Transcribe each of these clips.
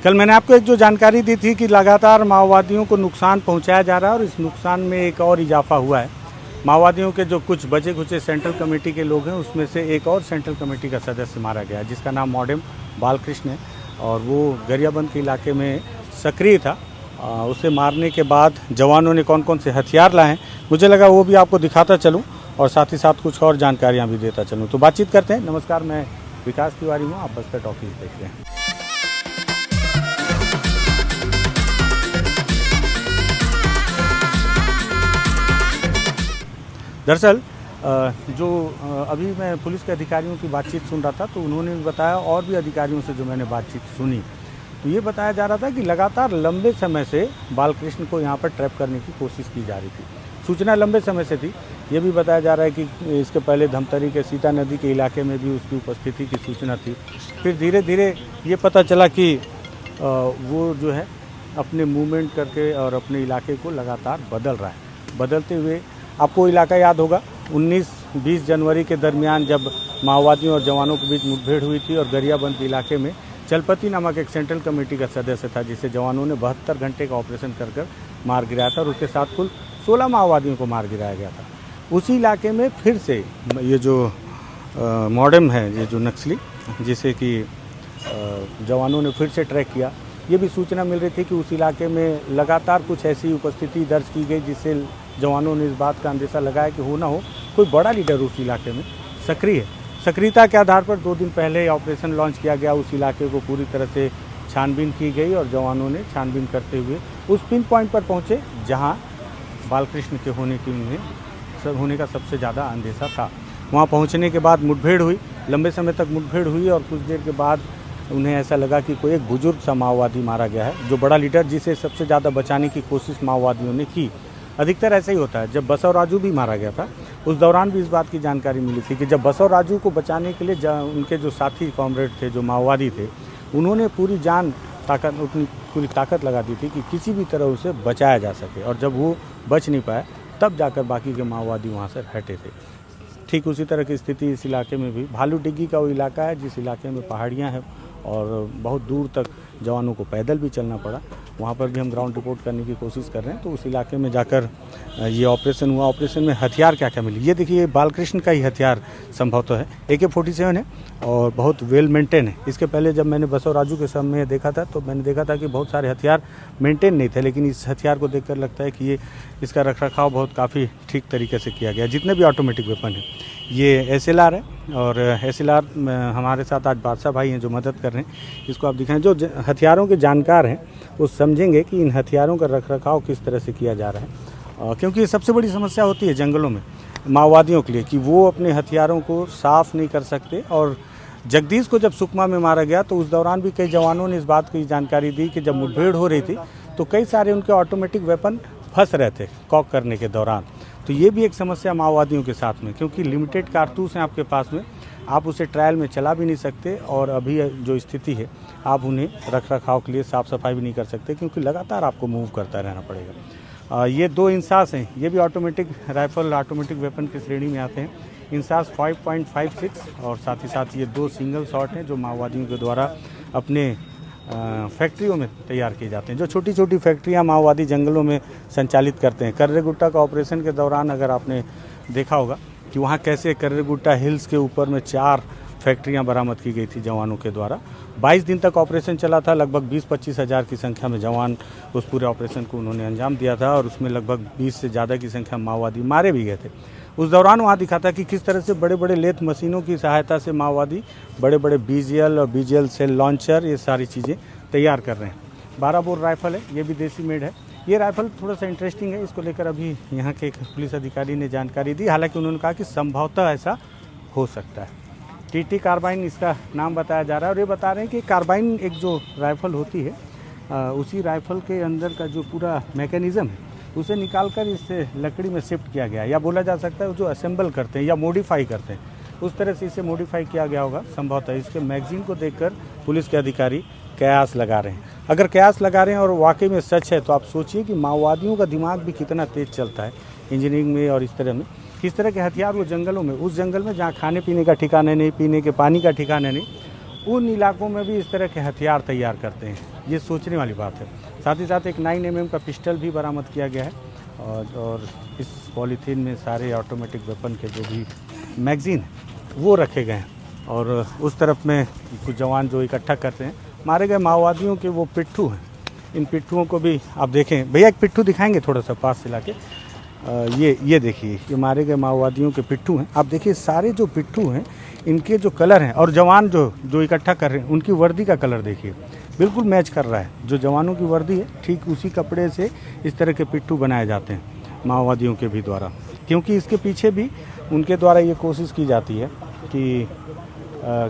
कल मैंने आपको एक जो जानकारी दी थी कि लगातार माओवादियों को नुकसान पहुंचाया जा रहा है और इस नुकसान में एक और इजाफा हुआ है। माओवादियों के जो कुछ बचे खुचे सेंट्रल कमेटी के लोग हैं उसमें से एक और सेंट्रल कमेटी का सदस्य मारा गया है जिसका नाम मॉडेम बालकृष्ण है और वो गरियाबंद के इलाके में सक्रिय था। उसे मारने के बाद जवानों ने कौन कौन से हथियार लाए हैं मुझे लगा वो भी आपको दिखाता चलूँ और साथ ही साथ कुछ और जानकारियाँ भी देता चलूँ। तो बातचीत करते हैं। नमस्कार, मैं विकास तिवारी हूँ, आप बस्तर टॉकीज देख रहे हैं। दरअसल जो अभी मैं पुलिस के अधिकारियों की बातचीत सुन रहा था तो उन्होंने भी बताया और भी अधिकारियों से जो मैंने बातचीत सुनी तो ये बताया जा रहा था कि लगातार लंबे समय से बालकृष्ण को यहाँ पर ट्रैप करने की कोशिश की जा रही थी। सूचना लंबे समय से थी। ये भी बताया जा रहा है कि इसके पहले धमतरी के सीता नदी के इलाके में भी उसकी उपस्थिति की सूचना थी। फिर धीरे धीरे ये पता चला कि वो जो है अपने मूवमेंट करके और अपने इलाके को लगातार बदल रहा है। बदलते हुए आपको इलाका याद होगा 19-20 जनवरी के दरमियान जब माओवादियों और जवानों के बीच मुठभेड़ हुई थी और गरियाबंद इलाके में चलपति नामक एक सेंट्रल कमेटी का सदस्य था जिसे जवानों ने 72 घंटे का ऑपरेशन कर मार गिराया था और उसके साथ कुल 16 माओवादियों को मार गिराया गया था। उसी इलाके में फिर से ये जो मॉडेम है, ये जो नक्सली जिसे कि जवानों ने फिर से ट्रैक किया, ये भी सूचना मिल रही थी कि उस इलाके में लगातार कुछ ऐसी उपस्थिति दर्ज की गई जिससे जवानों ने इस बात का अंदेशा लगाया कि हो ना हो कोई बड़ा लीडर उस इलाके में सक्रिय है। सक्रियता के आधार पर 2 दिन पहले ऑपरेशन लॉन्च किया गया। उस इलाके को पूरी तरह से छानबीन की गई और जवानों ने छानबीन करते हुए उस पिन पॉइंट पर पहुंचे जहां बालकृष्ण के होने का सबसे ज़्यादा अंदेशा था। वहां पहुंचने के बाद मुठभेड़ हुई, लंबे समय तक मुठभेड़ हुई और कुछ देर के बाद उन्हें ऐसा लगा कि कोई एक बुजुर्ग सा माओवादी मारा गया है, जो बड़ा लीडर जिसे सबसे ज़्यादा बचाने की कोशिश माओवादियों ने की। अधिकतर ऐसा ही होता है। जब बसव राजू भी मारा गया था उस दौरान भी इस बात की जानकारी मिली थी कि जब बसव राजू को बचाने के लिए उनके जो साथी कॉमरेड थे, जो माओवादी थे, उन्होंने पूरी अपनी पूरी ताकत लगा दी थी कि किसी भी तरह उसे बचाया जा सके और जब वो बच नहीं पाया तब जाकर बाकी के माओवादी वहाँ से हटे थे। ठीक उसी तरह की स्थिति इस इलाके में भी। भालू डिग्गी का वो इलाका है जिस इलाके में पहाड़ियाँ हैं और बहुत दूर तक जवानों को पैदल भी चलना पड़ा। वहाँ पर भी हम ग्राउंड रिपोर्ट करने की कोशिश कर रहे हैं। तो उस इलाके में जाकर ये ऑपरेशन हुआ। ऑपरेशन में हथियार क्या क्या मिले ये देखिए, बालकृष्ण का ही हथियार संभवतः है, AK-47 है और बहुत वेल मेंटेन है। इसके पहले जब मैंने बसव राजू के समय देखा था तो मैंने देखा था कि बहुत सारे हथियार मेंटेन नहीं थे, लेकिन इस हथियार को देखकर लगता है कि इसका रखरखाव बहुत काफ़ी ठीक तरीके से किया गया। जितने भी ऑटोमेटिक वेपन है, ये SLR है और SLR हमारे साथ आज बादशाह भाई हैं जो मदद कर रहे हैं। इसको आप दिखाएं। जो हथियारों के जानकार हैं वो समझेंगे कि इन हथियारों का रखरखाव किस तरह से किया जा रहा है, क्योंकि सबसे बड़ी समस्या होती है जंगलों में माओवादियों के लिए कि वो अपने हथियारों को साफ़ नहीं कर सकते। और जगदीश को जब सुकमा में मारा गया तो उस दौरान भी कई जवानों ने इस बात की जानकारी दी कि जब मुठभेड़ हो रही थी तो कई सारे उनके ऑटोमेटिक वेपन फंस रहे थे कॉक करने के दौरान। तो ये भी एक समस्या माओवादियों के साथ में, क्योंकि लिमिटेड कारतूस हैं आपके पास में, आप उसे ट्रायल में चला भी नहीं सकते और अभी जो स्थिति है आप उन्हें रखरखाव के लिए साफ़ सफाई भी नहीं कर सकते क्योंकि लगातार आपको मूव करता रहना पड़ेगा। ये 2 इंसास हैं, ये भी ऑटोमेटिक राइफल ऑटोमेटिक वेपन की श्रेणी में आते हैं। इंसास 5.56 और साथ ही साथ ये 2 सिंगल शॉट हैं जो माओवादियों के द्वारा अपने फैक्ट्रियों में तैयार किए जाते हैं। जो छोटी छोटी फैक्ट्रियां माओवादी जंगलों में संचालित करते हैं। कर्रेगुट्टा का ऑपरेशन के दौरान अगर आपने देखा होगा कि वहाँ कैसे कर्रेगुट्टा हिल्स के ऊपर में 4 फैक्ट्रियां बरामद की गई थी जवानों के द्वारा। 22 दिन तक ऑपरेशन चला था। लगभग 20-25 हज़ार की संख्या में जवान उस पूरे ऑपरेशन को उन्होंने अंजाम दिया था और उसमें लगभग 20 से ज़्यादा की संख्या में माओवादी मारे भी गए थे। उस दौरान वहाँ दिखा था कि किस तरह से बड़े बड़े लेथ मशीनों की सहायता से माओवादी बड़े बड़े BGL और BGL सेल लॉन्चर ये सारी चीज़ें तैयार कर रहे हैं। 12 बोर राइफल है, ये भी देसी मेड है। ये राइफल थोड़ा सा इंटरेस्टिंग है, इसको लेकर अभी यहाँ के एक पुलिस अधिकारी ने जानकारी दी। हालांकि उन्होंने कहा कि संभवतः ऐसा हो सकता है। TT कार्बाइन इसका नाम बताया जा रहा है और ये बता रहे हैं कि कार्बाइन एक जो राइफल होती है उसी राइफल के अंदर का जो पूरा मैकेनिज़्म है उसे निकालकर इस लकड़ी में शिफ्ट किया गया, या बोला जा सकता है जो असेंबल करते हैं या मॉडिफाई करते हैं उस तरह से इसे मॉडिफाई किया गया होगा संभवतः। इसके मैगजीन को देखकर पुलिस के अधिकारी कयास लगा रहे हैं। अगर कयास लगा रहे हैं और वाकई में सच है तो आप सोचिए कि माओवादियों का दिमाग भी कितना तेज़ चलता है इंजीनियरिंग में और इस तरह में। किस तरह के हथियार वो जंगलों में, उस जंगल में जहाँ खाने पीने का ठिकाना नहीं, पीने के पानी का ठिकाना नहीं, उन इलाकों में भी इस तरह के हथियार तैयार करते हैं। ये सोचने वाली बात है। साथ ही साथ एक 9 mm का पिस्टल भी बरामद किया गया है और इस पॉलीथीन में सारे ऑटोमेटिक वेपन के जो भी मैगज़ीन हैं वो रखे गए हैं। और उस तरफ में कुछ जवान जो इकट्ठा करते हैं मारे गए माओवादियों के वो पिट्ठू हैं। इन पिट्ठुओं को भी आप देखें, भैया एक पिट्ठू दिखाएंगे थोड़ा सा पास से लाके। ये देखिए, ये मारे गए माओवादियों के पिट्ठू हैं। आप देखिए सारे जो पिट्ठू हैं इनके जो कलर हैं और जवान जो इकट्ठा कर रहे हैं उनकी वर्दी का कलर देखिए बिल्कुल मैच कर रहा है। जो जवानों की वर्दी है ठीक उसी कपड़े से इस तरह के पिट्ठू बनाए जाते हैं माओवादियों के भी द्वारा, क्योंकि इसके पीछे भी उनके द्वारा ये कोशिश की जाती है कि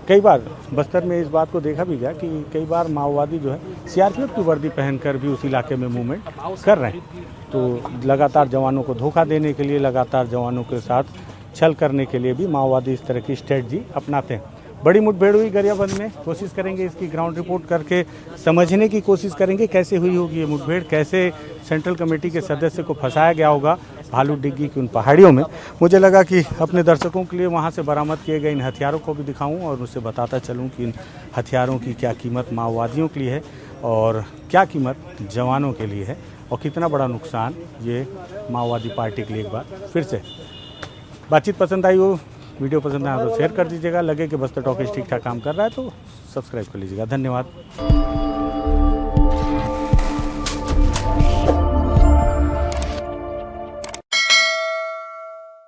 कई बार बस्तर में इस बात को देखा भी गया कि कई बार माओवादी जो है सीआरपीएफ की वर्दी पहनकर भी उस इलाके में मूवमेंट कर रहे हैं। तो लगातार जवानों को धोखा देने के लिए, लगातार जवानों के साथ छल करने के लिए भी माओवादी इस तरह की स्ट्रेटजी अपनाते हैं। बड़ी मुठभेड़ हुई गरियाबंद में, कोशिश करेंगे इसकी ग्राउंड रिपोर्ट करके समझने की कोशिश करेंगे कैसे हुई होगी ये मुठभेड़, कैसे सेंट्रल कमेटी के सदस्य को फंसाया गया होगा भालू डिग्गी की उन पहाड़ियों में। मुझे लगा कि अपने दर्शकों के लिए वहाँ से बरामद किए गए इन हथियारों को भी दिखाऊं और उससे बताता चलूं कि इन हथियारों की क्या कीमत माओवादियों के लिए है और क्या कीमत जवानों के लिए है और कितना बड़ा नुकसान ये माओवादी पार्टी के लिए। एक बार फिर से बातचीत पसंद आई हो, वीडियो पसंद आया तो शेयर कर दीजिएगा। लगे कि बस्तर टॉकीज ठीक ठाक काम कर रहा है तो सब्सक्राइब कर लीजिएगा। धन्यवाद।